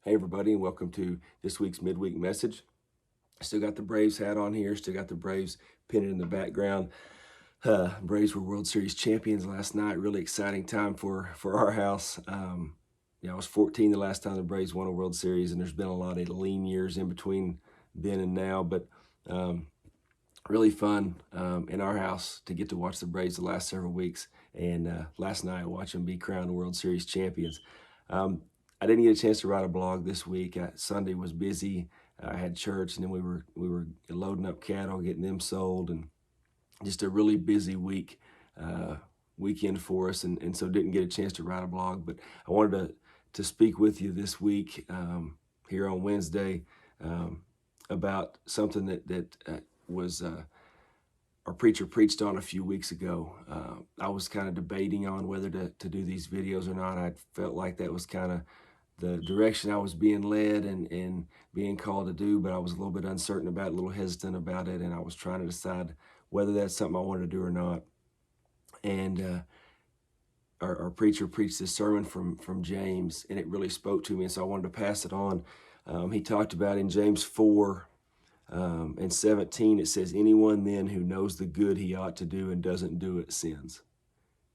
Hey everybody, and welcome to this week's midweek message. Still got the Braves hat on here, still got the Braves pinned in the background. Braves were World Series champions last night. Really exciting time for our house. I was 14 the last time the Braves won a World Series, and there's been a lot of lean years in between then and now, but really fun in our house to get to watch the Braves the last several weeks, and last night watch them be crowned World Series champions. I didn't get a chance to write a blog this week. Sunday was busy. I had church, and then we were loading up cattle, getting them sold, and just a really busy weekend for us, and so didn't get a chance to write a blog. But I wanted to speak with you this week here on Wednesday about something that was our preacher preached on a few weeks ago. I was kind of debating on whether to do these videos or not. I felt like that was kind of the direction I was being led and being called to do, but I was a little bit uncertain about it, a little hesitant about it, and I was trying to decide whether that's something I wanted to do or not. And our preacher preached this sermon from James, and it really spoke to me, and so I wanted to pass it on. He talked about in James 4 and 17, it says, "Anyone then who knows the good he ought to do and doesn't do it sins."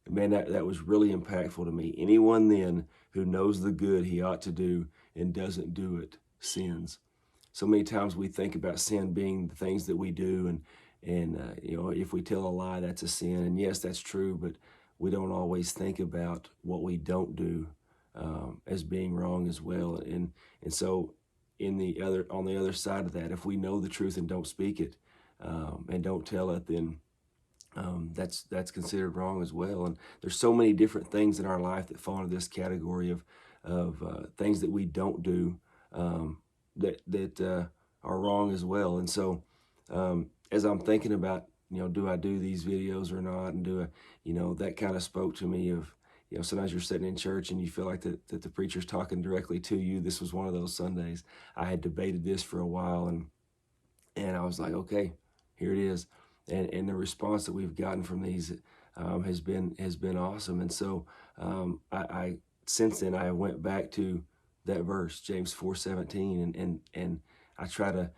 And man, that was really impactful to me. Anyone then who knows the good he ought to do and doesn't do it sins. So many times we think about sin being the things that we do, and if we tell a lie, that's a sin. And yes, that's true, but we don't always think about what we don't do as being wrong as well. And so on the other side of that, if we know the truth and don't speak it and don't tell it, then that's considered wrong as well. And there's so many different things in our life that fall into this category of things that we don't do that are wrong as well. And so as I'm thinking about, do I do these videos or not, and that kind of spoke to me of, sometimes you're sitting in church and you feel like that the preacher's talking directly to you. This was one of those Sundays. I had debated this for a while, and I was like, okay, here it is. And the response that we've gotten from these has been awesome. And so I since then I went back to that verse, James 4:17, and I try to,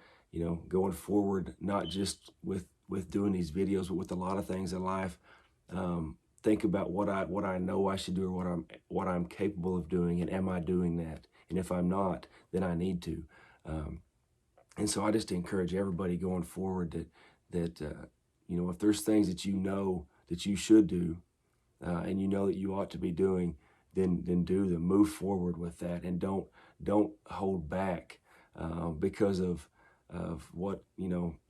going forward, not just with doing these videos, but with a lot of things in life, think about what I know I should do, or what I'm capable of doing, and am I doing that? And if I'm not, then I need to. And so I just encourage everybody going forward that if there's things that that you should do, and that you ought to be doing, then do them. Move forward with that, and don't hold back because of what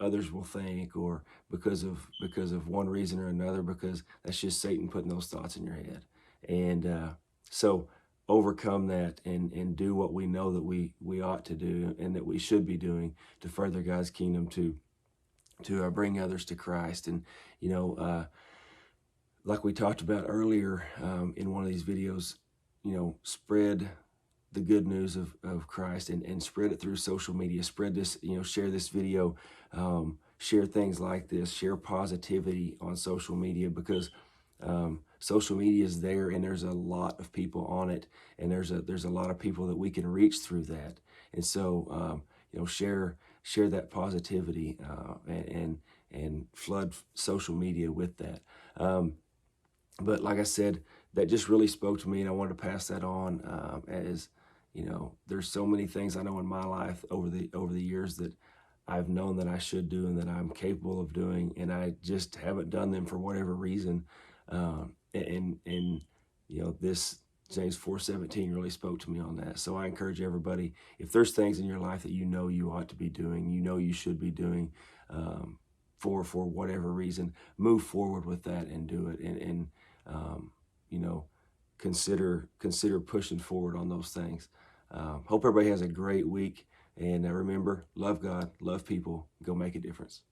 others will think, or because of one reason or another, because that's just Satan putting those thoughts in your head. And so overcome that and do what we know that we ought to do and that we should be doing to further God's kingdom, to bring others to Christ. And like we talked about earlier in one of these videos, spread the good news of Christ, and spread it through social media. Spread this, share this video, share things like this, share positivity on social media, because social media is there, and there's a lot of people on it, and there's a lot of people that we can reach through that. And so share that positivity and flood social media with that. But like I said, that just really spoke to me, and I wanted to pass that on as there's so many things I know in my life over the years that I've known that I should do and that I'm capable of doing, and I just haven't done them for whatever reason. This James 4:17 really spoke to me on that. So I encourage everybody, if there's things in your life that you ought to be doing, you should be doing, for whatever reason, move forward with that and do it, and consider pushing forward on those things. Hope everybody has a great week, and remember, love God, love people, go make a difference.